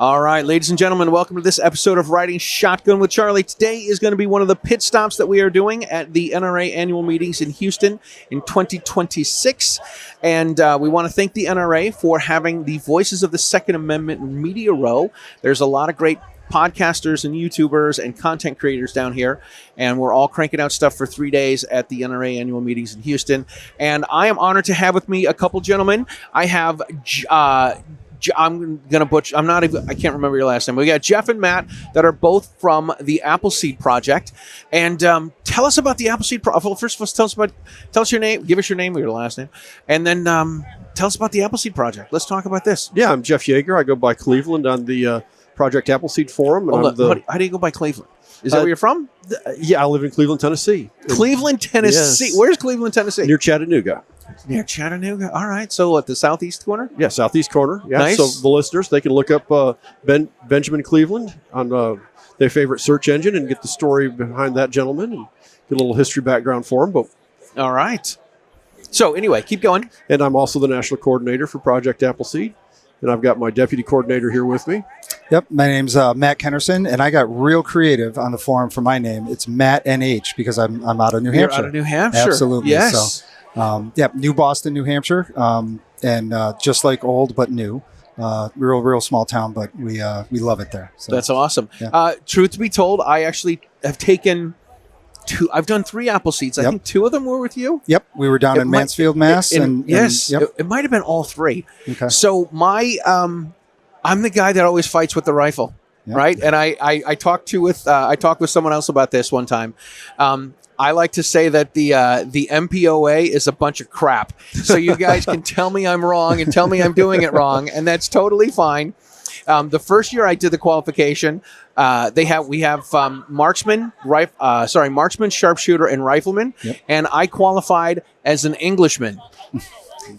All right, ladies and gentlemen, welcome to this episode of Riding Shotgun with Charlie. Today is going to be one of the pit stops that we are doing at the NRA Annual Meetings in Houston in 2026. And we want to thank the NRA for having the Voices of the Second Amendment Media Row. There's a lot of great podcasters and YouTubers and content creators down here, and we're all cranking out stuff for 3 days at the NRA Annual Meetings in Houston. And I am honored to have with me a couple gentlemen. I have I'm gonna butcher. I can't remember your last name. We got Jeff and Matt that are both from the Appleseed Project. And tell us about the Appleseed Project. Well, first of all, tell us your name. Give us your name or your last name, and then tell us about the Appleseed Project. Let's talk about this. Yeah, I'm Jeff Yeager. I go by Cleveland on the Project Appleseed Forum. And how do you go by Cleveland? Is that where you're from? Yeah, I live in Cleveland, Tennessee. Cleveland, Tennessee. Yes. Where's Cleveland, Tennessee? Near Chattanooga. Near Chattanooga. All right. So at the southeast corner? Yeah, southeast corner. Yeah. Nice. So the listeners, they can look up Benjamin Cleveland on their favorite search engine and get the story behind that gentleman and get a little history background for him. All right. So anyway, keep going. And I'm also the national coordinator for Project Appleseed. And I've got my deputy coordinator here with me. Yep, my name's Matt Kennerson, and I got real creative on the forum for my name. It's Matt NH because I'm out of New Hampshire. You're out of New Hampshire. Absolutely. Yes. So, New Boston, New Hampshire, and just like old but new. Real small town, but we love it there. So, that's awesome. Yeah. Truth be told, I actually have taken I've done 3 Appleseeds. I think 2 of them were with you. Yep, we were down in Mansfield, Mass. Yes, yep. It might have been all 3. Okay. So I'm the guy that always fights with the rifle, right? And I talked with someone else about this one time. I like to say that the MPOA is a bunch of crap. So you guys can tell me I'm wrong and tell me I'm doing it wrong, and that's totally fine. The first year I did the qualification, we have marksman, sharpshooter, and rifleman, and I qualified as an Englishman.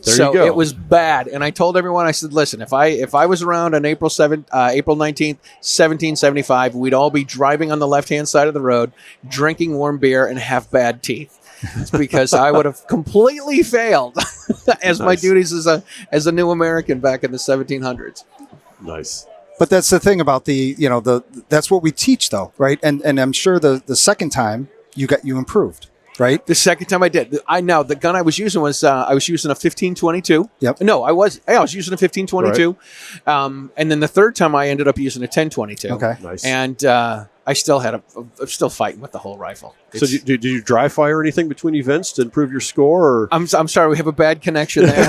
There you go. It was bad, and I told everyone, I said, listen, if I was around on April 19th, 1775, we'd all be driving on the left-hand side of the road, drinking warm beer, and have bad teeth. It's because I would have completely failed as my duties as a new American back in the 1700s. Nice. But that's the thing about that's what we teach though, right? And I'm sure the second time you improved. Right. The second time I did. The gun I was using was I was using a 1522. Yep. No, I was using a 1522. Right. And then the third time I ended up using a 1022. Okay. Nice. And I still I'm still fighting with the whole rifle. So did you dry fire anything between events to improve your score? Or? I'm sorry, we have a bad connection there.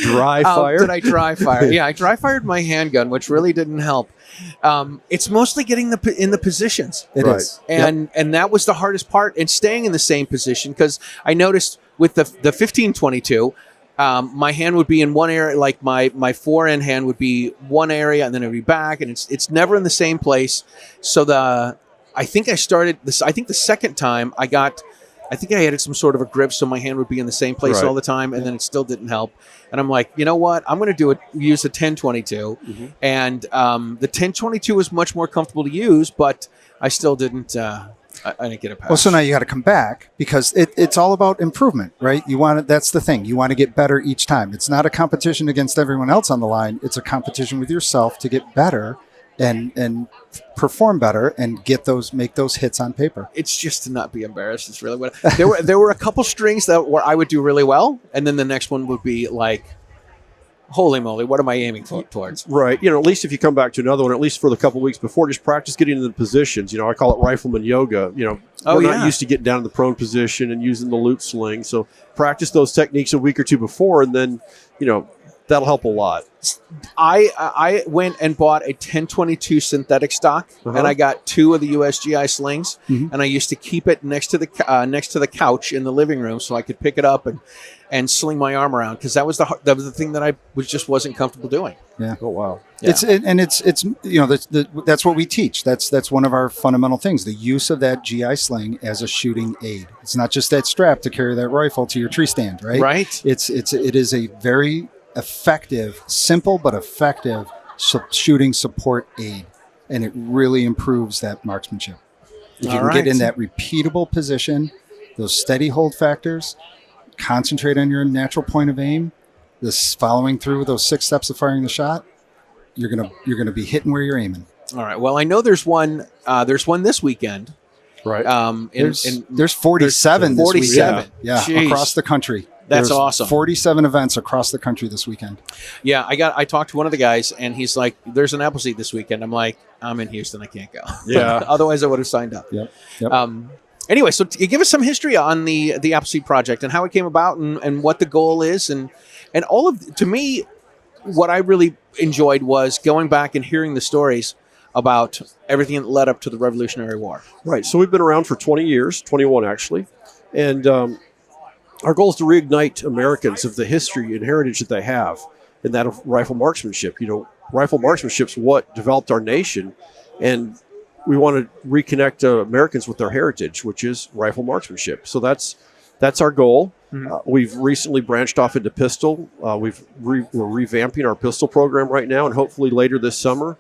Dry fire? Did I dry fire? Yeah, I dry fired my handgun, which really didn't help. It's mostly getting in the positions. It is. And that was the hardest part, and staying in the same position, because I noticed with the 1522, my hand would be in one area, like my forehand hand would be one area, and then it would be back, and it's never in the same place. So I think I started this. I think the second time I added some sort of a grip so my hand would be in the same place all the time, and then it still didn't help. And I'm like, you know what? I'm going to use a 1022, and the 1022 was much more comfortable to use, but I still didn't. I didn't get a pass. Well, so now you got to come back because it's all about improvement, right? That's the thing. You want to get better each time. It's not a competition against everyone else on the line. It's a competition with yourself to get better and perform better and make those hits on paper. It's just to not be embarrassed. It's really what there were a couple strings where I would do really well, and then the next one would be like, holy moly, what am I aiming towards? Right. At least if you come back to another one, at least for the couple weeks before, just practice getting into the positions. I call it rifleman yoga. We're not used to getting down in the prone position and using the loop sling. So practice those techniques a week or two before, and then, that'll help a lot. I went and bought a 1022 synthetic stock, and I got 2 of the USGI slings, and I used to keep it next to the couch in the living room so I could pick it up and sling my arm around, because that was the thing that I wasn't comfortable doing. Yeah. Oh wow. Yeah. That's what we teach. That's one of our fundamental things. The use of that GI sling as a shooting aid. It's not just that strap to carry that rifle to your tree stand, right? Right. It is a very effective, simple but effective shooting support aid, and it really improves that marksmanship. If you can get in that repeatable position, those steady hold factors, concentrate on your natural point of aim, this following through those 6 steps of firing the shot, you're gonna be hitting where you're aiming. All right. Well, I know there's one this weekend. Right. There's 47 this 47. weekend. Yeah, Jeez. across the country. That's There's awesome. 47 events across the country this weekend. Yeah, I talked to one of the guys, and he's like, "There's an Appleseed this weekend." I'm like, "I'm in Houston, I can't go." Yeah. Otherwise, I would have signed up. Yep. Anyway, so give us some history on the Appleseed project and how it came about and what the goal is and all of. To me, what I really enjoyed was going back and hearing the stories about everything that led up to the Revolutionary War. Right. So we've been around for 20 years, 21 actually, and our goal is to reignite Americans of the history and heritage that they have, and that of rifle marksmanship. Rifle marksmanship is what developed our nation, and we want to reconnect Americans with their heritage, which is rifle marksmanship. So that's our goal. Mm-hmm. We've recently branched off into pistol. We're revamping our pistol program right now, and hopefully later this summer,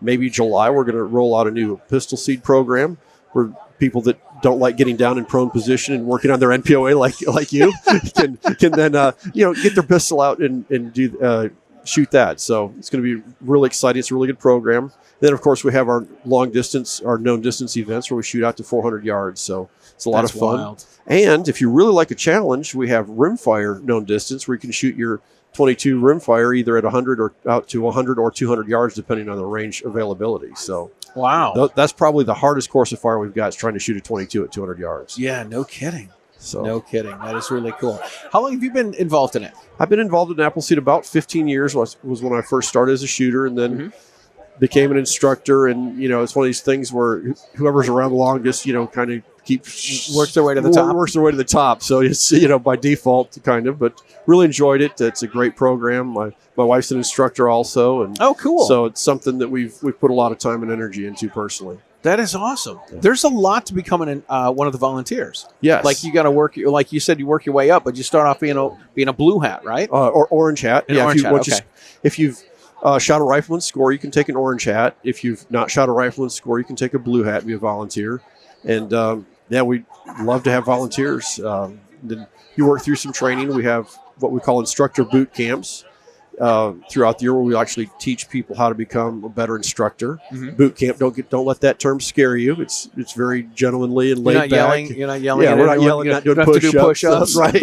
maybe July, we're going to roll out a new pistol seed program where people that don't like getting down in prone position and working on their NPOA like you can then get their pistol out and do shoot that. So it's going to be really exciting. It's a really good program. Then of course we have our known distance events where we shoot out to 400 yards. So it's a lot of fun. Wild. And if you really like a challenge, we have rimfire known distance where you can shoot your 22 rimfire either at 100 or out to 100 or 200 yards depending on the range availability. So wow, that's probably the hardest course of fire we've got is trying to shoot a 22 at 200 yards. Yeah, no kidding. So no kidding. That is really cool. How long have you been involved in it? I've been involved in Appleseed about 15 years. Was when I first started as a shooter, and then became an instructor. And it's one of these things where whoever's around the longest, kind of works their way to the top. Works their way to the top. So it's by default kind of, but really enjoyed it. It's a great program. My wife's an instructor also, and oh, cool. So it's something that we've put a lot of time and energy into personally. That is awesome. Yeah. There's a lot to becoming one of the volunteers. Yes. Like you got to work, like you said, you work your way up, but you start off being a blue hat, right? Or orange hat. Orange hat. If you've shot a rifleman score, you can take an orange hat. If you've not shot a rifleman score, you can take a blue hat and be a volunteer. And we love to have volunteers. Then you work through some training. We have what we call instructor boot camps throughout the year where we actually teach people how to become a better instructor. Mm-hmm. Boot camp, don't let that term scare you. It's very gentlemanly and laid back. You're not yelling. Yeah, we're not yelling, not doing push-ups. Right.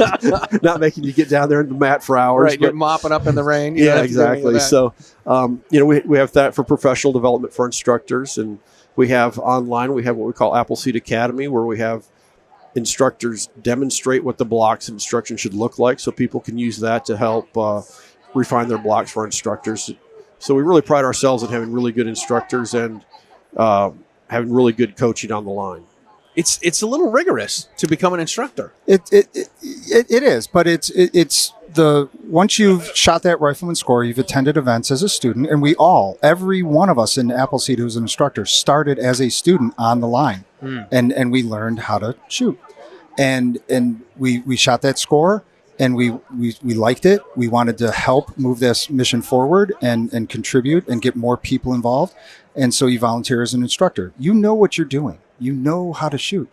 Not making you get down there in the mat for hours. Right, you're mopping up in the rain. Yeah, exactly. So, we have that for professional development for instructors, and we have online, we have what we call Appleseed Academy, where we have instructors demonstrate what the blocks instruction should look like so people can use that to help refine their blocks for instructors. So we really pride ourselves in having really good instructors and having really good coaching on the line. It's a little rigorous to become an instructor. It is, but it's once you've shot that rifleman score, you've attended events as a student, and every one of us in Appleseed who's an instructor started as a student on the line, and we learned how to shoot, and we shot that score. And we liked it. We wanted to help move this mission forward and contribute and get more people involved. And so you volunteer as an instructor. You know what you're doing. You know how to shoot.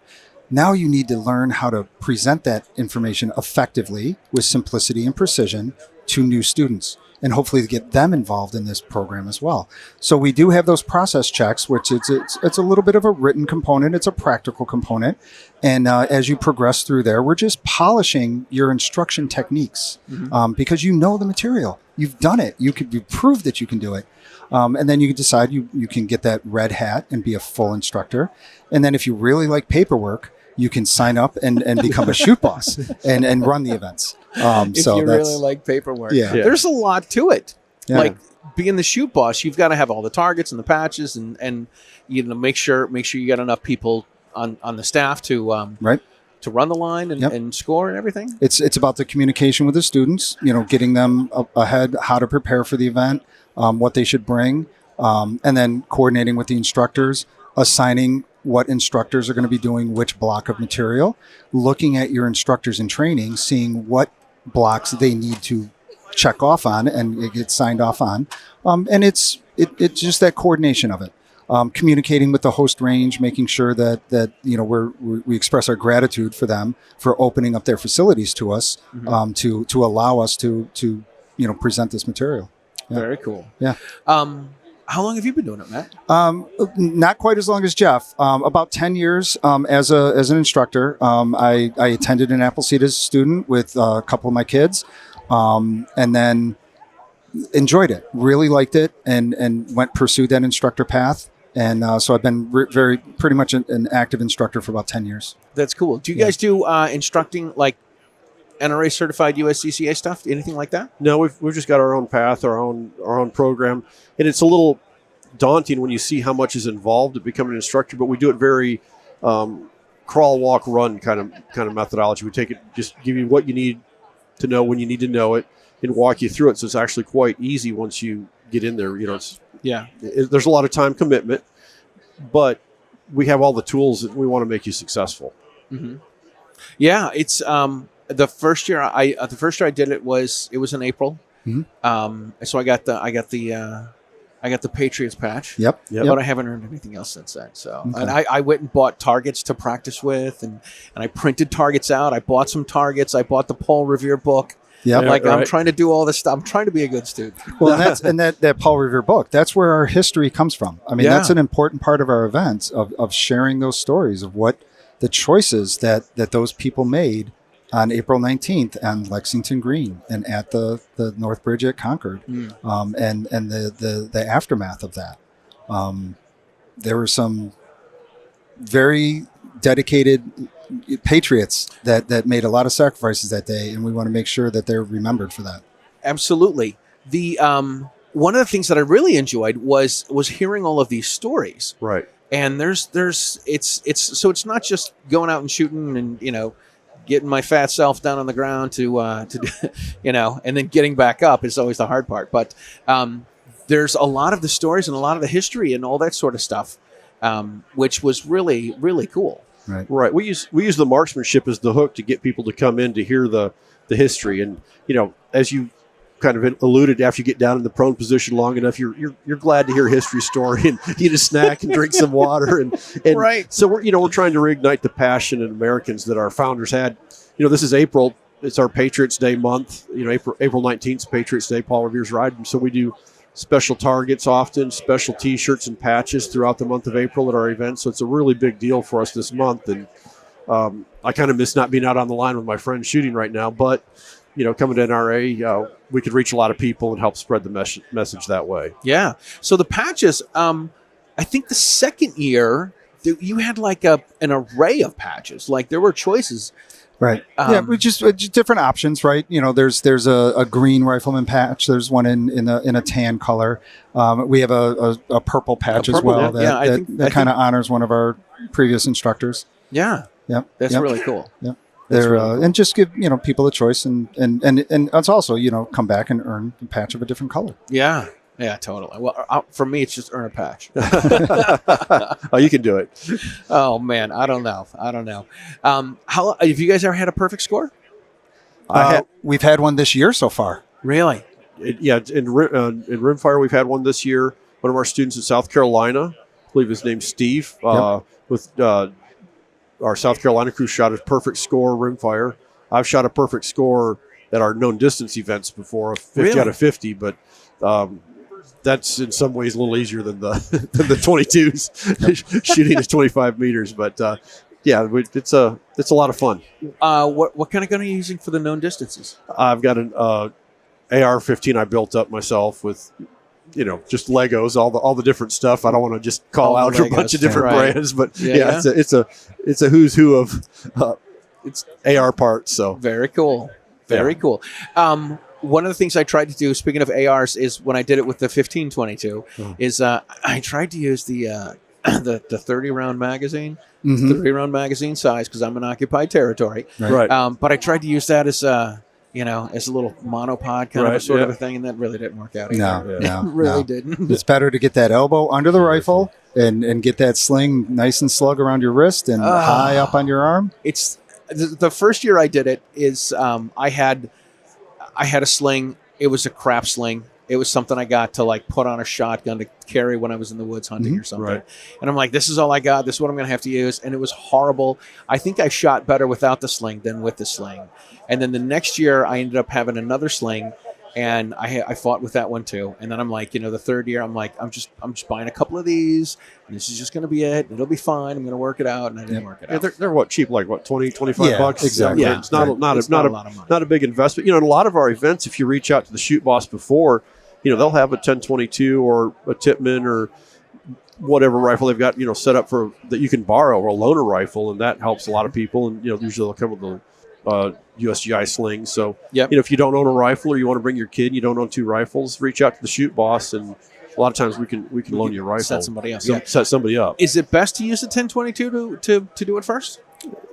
Now you need to learn how to present that information effectively with simplicity and precision to new students, and hopefully to get them involved in this program as well. So we do have those process checks, which it's a little bit of a written component. It's a practical component. And as you progress through there, we're just polishing your instruction techniques because you know the material. You've done it. You proved that you can do it. And then you can decide you can get that red hat and be a full instructor. And then if you really like paperwork, you can sign up and become a shoot boss and run the events. If you really like paperwork. Yeah. There's a lot to it. Yeah. Like being the shoot boss, you've got to have all the targets and the patches and make sure you got enough people on the staff to run the line and score and everything. It's about the communication with the students, getting them ahead, how to prepare for the event, what they should bring, and then coordinating with the instructors, assigning what instructors are going to be doing which block of material, looking at your instructors in training, seeing what blocks they need to check off on and get signed off on. And it's just that coordination of it. Communicating with the host range, making sure that we express our gratitude for them for opening up their facilities to us, to allow us to present this material. Very cool. Yeah. How long have you been doing it, Matt? Not quite as long as Jeff. About 10 years as an instructor. I attended an Appleseed as a student with a couple of my kids, and then enjoyed it. Really liked it, and pursued that instructor path. And so I've been pretty much an active instructor for about 10 years. That's cool. Do you guys do instructing like NRA certified USCCA stuff? Anything like that? No, we've just got our own path, our own program, and it's a little daunting when you see how much is involved to become an instructor. But we do it very crawl, walk, run kind of methodology. We take it, just give you what you need to know when you need to know it, and walk you through it. So it's actually quite easy once you get in there. There's a lot of time commitment, but we have all the tools that we want to make you successful. Mm-hmm. Yeah, it's the first year I did it was in April. Mm-hmm. So I got the Patriots patch. Yep. But I haven't earned anything else since then. So, Okay. and I went and bought targets to practice with, and I printed targets out. I bought some targets. I bought the Paul Revere book. Yeah, like right. I'm trying to do all this stuff. I'm trying to be a good student. Well, that Paul Revere book, that's where our history comes from. I mean, that's an important part of our events of sharing those stories of what the choices that those people made on April 19th on Lexington Green and at the North Bridge at Concord, and the aftermath of that. There were some very dedicated patriots that made a lot of sacrifices that day, and we want to make sure that they're remembered for that. Absolutely. The one of the things that I really enjoyed was hearing all of these stories. Right. And it's not just going out and shooting and getting my fat self down on the ground to and then getting back up is always the hard part. But there's a lot of the stories and a lot of the history and all that sort of stuff, which was really, really cool. Right. We use the marksmanship as the hook to get people to come in to hear the history. And, as you kind of alluded, after you get down in the prone position long enough, you're glad to hear a history story and eat a snack and drink some water. And right. So we're trying to reignite the passion in Americans that our founders had. This is April. It's our Patriots Day month. April 19th is Patriots Day, Paul Revere's ride. And so we do special targets often, special T-shirts and patches throughout the month of April at our events. So it's a really big deal for us this month. And I kind of miss not being out on the line with my friends shooting right now. But, coming to NRA, we could reach a lot of people and help spread the message that way. Yeah. So the patches, I think the second year, you had like an array of patches. Like there were choices. Right. We just different options, right? There's a green rifleman patch. There's one in a tan color. We have a purple patch as well. That kind of honors one of our previous instructors. Yeah. Yep. That's really cool. Yep. And just give people a choice and it's also come back and earn a patch of a different color. Yeah. Yeah, totally. Well, for me, it's just earn a patch. Oh, you can do it. Oh man, I don't know. How have you guys ever had a perfect score? We've had one this year so far. Really? In rimfire, we've had one this year. One of our students in South Carolina, I believe his name's Steve, with our South Carolina crew shot a perfect score rimfire. I've shot a perfect score at our known distance events before, a 50 out of 50, but that's in some ways a little easier than the 22s shooting at 25 meters. But it's a lot of fun. What kind of gun are you using for the known distances? I've got an AR-15 I built up myself with, just Legos, all the different stuff. I don't want to just call out a bunch of different brands, but it's a who's who of it's AR parts. So very cool, very cool. One of the things I tried to do, speaking of ARs, is when I did it with the 1522, is I tried to use the 30-round magazine, 30-round magazine size, because I'm in occupied territory. Right. But I tried to use that as a little monopod kind of a thing, and that really didn't work out either. No, it really didn't. It's better to get that elbow under the rifle and get that sling nice and slug around your wrist and high up on your arm. It's the first year I did it is I had a sling. It was a crap sling. It was something I got to like put on a shotgun to carry when I was in the woods hunting or something. Right. And I'm like, this is all I got. This is what I'm going to have to use. And it was horrible. I think I shot better without the sling than with the sling. And then the next year I ended up having another sling And I fought with that one too. And then I'm like, the third year, I'm like, I'm just buying a couple of these, and this is just going to be it. It'll be fine. I'm going to work it out, and I didn't work it out. They're what, cheap, like what, 20, 25 bucks? Exactly. Yeah, it's not a lot of money. Not a big investment. In a lot of our events, if you reach out to the shoot boss before, they'll have a 10-22 or a Tippmann or whatever rifle they've got, set up for that you can borrow, or a loaner rifle, and that helps a lot of people. And usually they'll come with the USGI slings. So if you don't own a rifle, or you want to bring your kid, you don't own 2 rifles, reach out to the shoot boss, and a lot of times we can loan you a rifle. Set somebody else. Set somebody up. Is it best to use the 10-22 to do it first?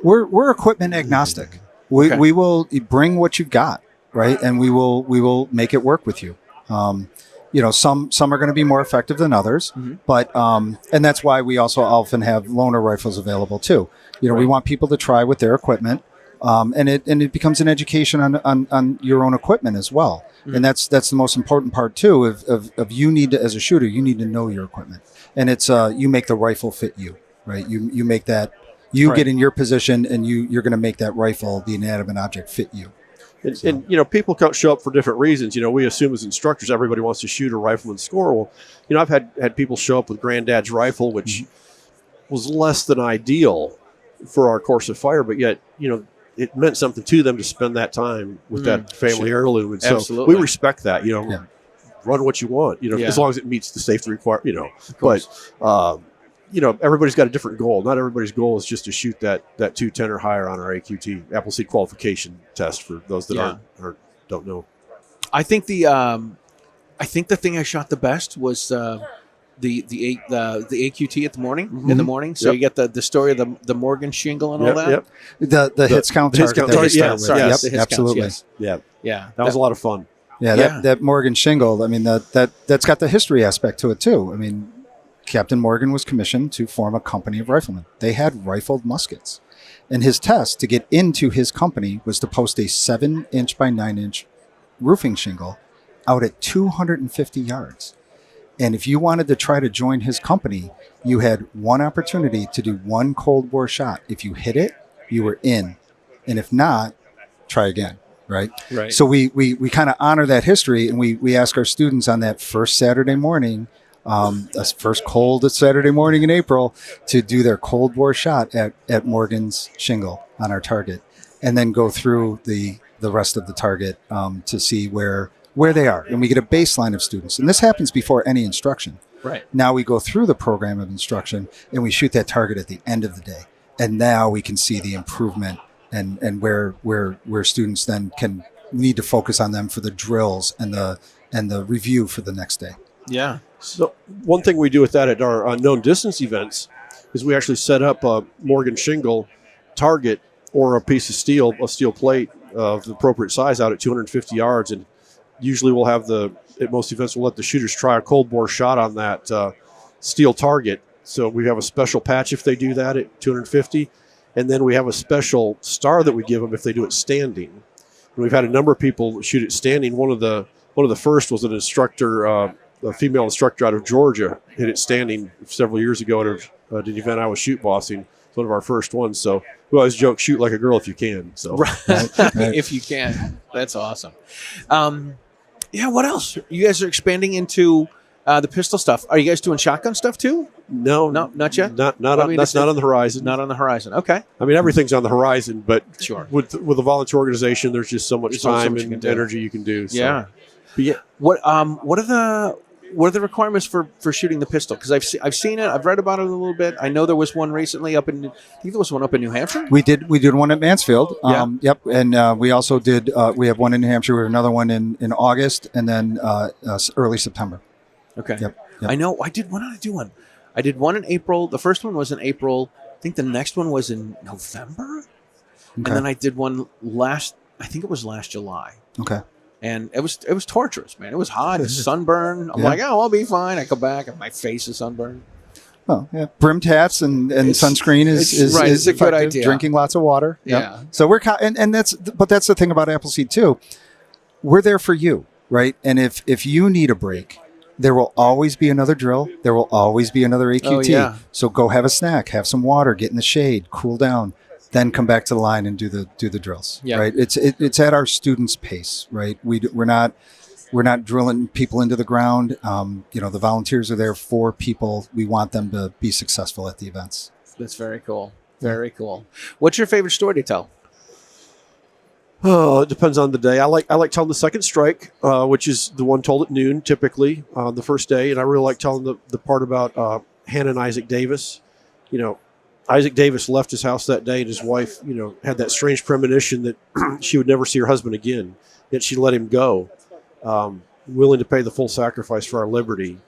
We're equipment agnostic. We will bring what you've got, right, and we will make it work with you. Some are going to be more effective than others, but and that's why we also often have loaner rifles available too. We want people to try with their equipment. And it becomes an education on your own equipment as well. And that's the most important part too of you need to, as a shooter, you need to know your equipment. And it's you make the rifle fit you, right? You make that get in your position, and you're going to make that rifle, the inanimate object, fit you. And people show up for different reasons. We assume as instructors everybody wants to shoot a rifle and score. Well, I've had people show up with granddad's rifle, which was less than ideal for our course of fire, but yet it meant something to them to spend that time with that family heirloom. And so we respect that, run what you want, as long as it meets the safety requirement, but, everybody's got a different goal. Not everybody's goal is just to shoot that 210 or higher on our AQT Appleseed qualification test, for those that don't know. I think the thing I shot the best was, the AQT at the morning in the morning. So you get the story of the Morgan shingle and all that. The hits count target. Absolutely. Yes. Yeah. That was a lot of fun. That Morgan shingle. I mean, that's got the history aspect to it too. I mean, Captain Morgan was commissioned to form a company of riflemen. They had rifled muskets, and his test to get into his company was to post a 7-inch by 9-inch roofing shingle out at 250 yards. And if you wanted to try to join his company, you had one opportunity to do one cold bore shot. If you hit it, you were in. And if not, try again, right? So we kind of honor that history, and we ask our students on that first Saturday morning, first cold Saturday morning in April, to do their cold bore shot at Morgan's shingle on our target, and then go through the rest of the target to see where they are. And we get a baseline of students. And this happens before any instruction. Right. Now we go through the program of instruction, and we shoot that target at the end of the day. And now we can see the improvement and where students then can need to focus on them for the drills and the review for the next day. Yeah. So one thing we do with that at our unknown distance events is we actually set up a Morgan shingle target or a piece of steel, a steel plate of the appropriate size out at 250 yards. And usually we'll have at most events, we'll let the shooters try a cold bore shot on that steel target. So we have a special patch if they do that at 250. And then we have a special star that we give them if they do it standing. And we've had a number of people shoot it standing. One of the first was an instructor, a female instructor out of Georgia, hit it standing several years ago at an event I was shoot bossing. It's one of our first ones. So we always joke, shoot like a girl if you can. So if you can. That's awesome. What else? You guys are expanding into the pistol stuff. Are you guys doing shotgun stuff too? No, not yet. That's not on the horizon. Not on the horizon. Okay. I mean, everything's on the horizon, but sure. With a volunteer organization, there's just so much time and energy you can do. So. Yeah. But yeah. What are the requirements for shooting the pistol? Because I've seen it. I've read about it a little bit. I know there was one recently I think there was one up in New Hampshire. We did one at Mansfield. Yep. And we also did. We have one in New Hampshire. We have another one in August, and then early September. Okay. Yep. I know. What did I do one? I did one in April. The first one was in April. I think the next one was in November. Okay. And then I did one last July. Okay. And it was torturous, man. It was hot, sunburn. I'm like, I'll be fine. I come back and my face is sunburned. Oh, yeah. Brimmed hats and sunscreen is a good idea. Drinking lots of water. Yeah. Yep. So that's the thing about Appleseed too. We're there for you, right? And if you need a break, there will always be another drill. There will always be another AQT. Oh, yeah. So go have a snack, have some water, get in the shade, cool down, then come back to the line and do the drills. Yeah. Right. It's at our students' pace, right? We're not, We're not drilling people into the ground. The volunteers are there for people. We want them to be successful at the events. That's very cool. Very cool. What's your favorite story to tell? Oh, it depends on the day. I like telling the second strike, which is the one told at noon, typically the first day, and I really like telling the part about Hannah and Isaac Davis. Isaac Davis left his house that day, and his wife, had that strange premonition that she would never see her husband again. Yet she let him go, willing to pay the full sacrifice for our liberty.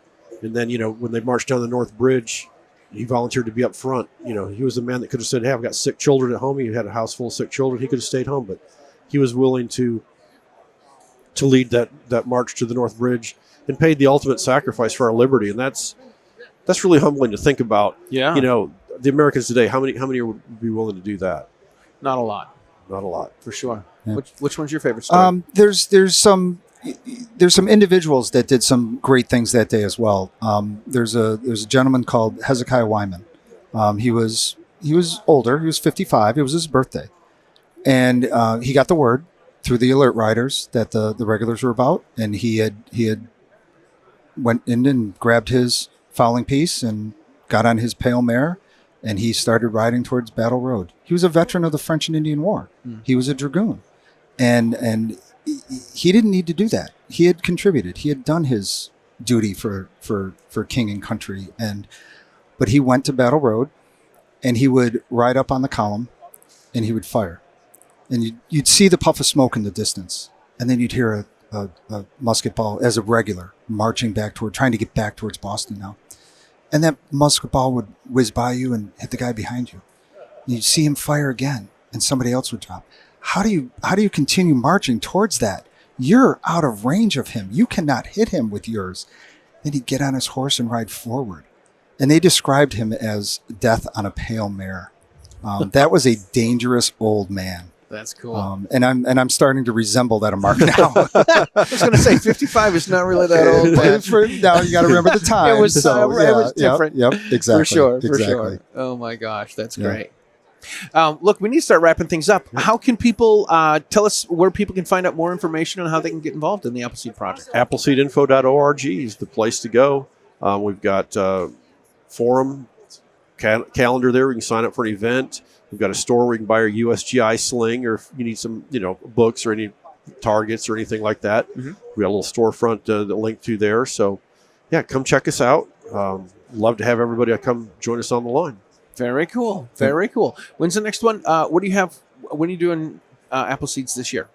And then, when they marched down the North Bridge, he volunteered to be up front. He was the man that could have said, "Hey, I've got sick children at home." He had a house full of sick children. He could have stayed home, but he was willing to lead that march to the North Bridge and paid the ultimate sacrifice for our liberty. And that's really humbling to think about. Yeah. The Americans today, how many would be willing to do that? Not a lot. Not a lot. For sure. Yeah. Which one's your favorite story? There's some individuals that did some great things that day as well. There's a gentleman called Hezekiah Wyman. He was older. He was 55. It was his birthday, and he got the word through the alert riders that the regulars were about, and he had went in and grabbed his fowling piece and got on his pale mare, and he started riding towards Battle Road. He was a veteran of the French and Indian War. He was a dragoon, and he didn't need to do that. He had contributed. He had done his duty for king and country, but he went to Battle Road, and he would ride up on the column, and he would fire, and you'd see the puff of smoke in the distance, and then you'd hear a musket ball as a regular marching trying to get back towards Boston now. And that musket ball would whiz by you and hit the guy behind you. And you'd see him fire again, and somebody else would drop. How do you continue marching towards that? You're out of range of him. You cannot hit him with yours. Then he'd get on his horse and ride forward. And they described him as death on a pale mare. That was a dangerous old man. That's cool. And I'm starting to resemble that Mark now. I was going to say 55 is not really that old. Man. Now you got to remember the time. It was different. Yep, exactly. For sure. Oh my gosh, that's great. Look, we need to start wrapping things up. How can people tell us where people can find out more information on how they can get involved in the Appleseed project? AppleseedInfo.org is the place to go. We've got forum calendar there. We can sign up for an event. We've got a store where you can buy our USGI sling, or if you need some, books or any targets or anything like that. Mm-hmm. We got a little storefront to link to there. So, yeah, come check us out. Love to have everybody come join us on the line. Very cool. Very cool. When's the next one? What do you have? When are you doing Appleseeds this year?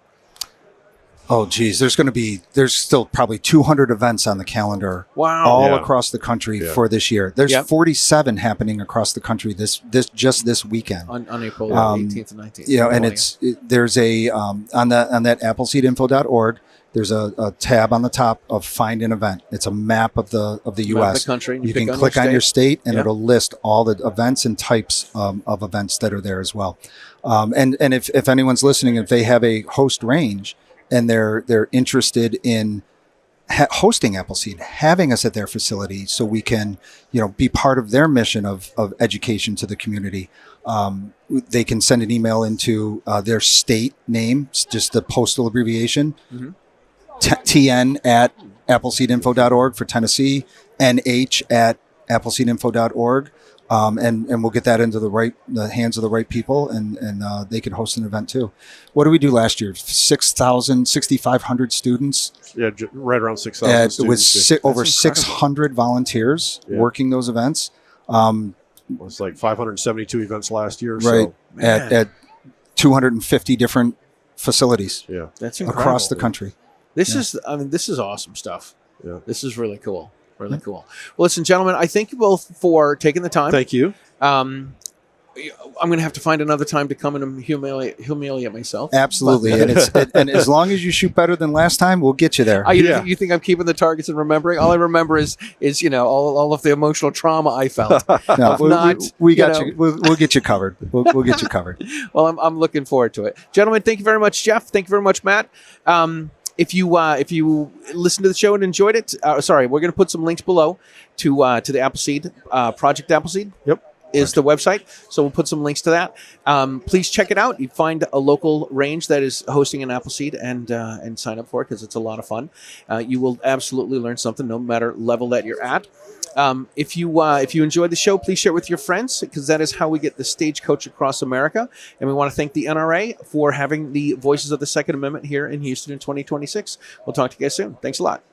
Oh, geez. There's still probably 200 events on the calendar. Wow. All across the country for this year. There's 47 happening across the country this weekend. On April 18th and 19th. And there's a, on that AppleseedInfo.org, there's a tab on the top of Find an Event. It's a map of the U.S. The country. You can click on your state, and it'll list all the events and types of events that are there as well. And if anyone's listening, if they have a host range, and they're interested in hosting Appleseed, having us at their facility so we can, be part of their mission of education to the community. They can send an email into their state name, just the postal abbreviation, TN at appleseedinfo.org for Tennessee, NH at appleseedinfo.org. And we'll get that into the hands of the right people, and they can host an event too. What did we do last year? 6,500 students. Yeah, right around 6,000 students. With over 600 volunteers working those events. It was like 572 events last year. Right, so. at 250 different facilities. Yeah, that's incredible. Across the country. This is awesome stuff. Yeah, this is really cool. Really cool. Well, listen, gentlemen, I thank you both for taking the time. Thank you. I'm going to have to find another time to come and humiliate myself. Absolutely. And as long as you shoot better than last time, we'll get you there. You think I'm keeping the targets and remembering? All I remember is all of the emotional trauma I felt. We got you. We'll get you covered. We'll get you covered. Well, I'm looking forward to it. Gentlemen, thank you very much, Jeff. Thank you very much, Matt. If you listened to the show and enjoyed it, we're going to put some links below to the Appleseed, Project Appleseed. Yep. is the website. So we'll put some links to that. Please check it out. You find a local range that is hosting an Appleseed and sign up for it because it's a lot of fun. You will absolutely learn something no matter level that you're at. If you enjoyed the show, please share it with your friends because that is how we get the stagecoach across America. And we want to thank the NRA for having the Voices of the Second Amendment here in Houston in 2026. We'll talk to you guys soon. Thanks a lot.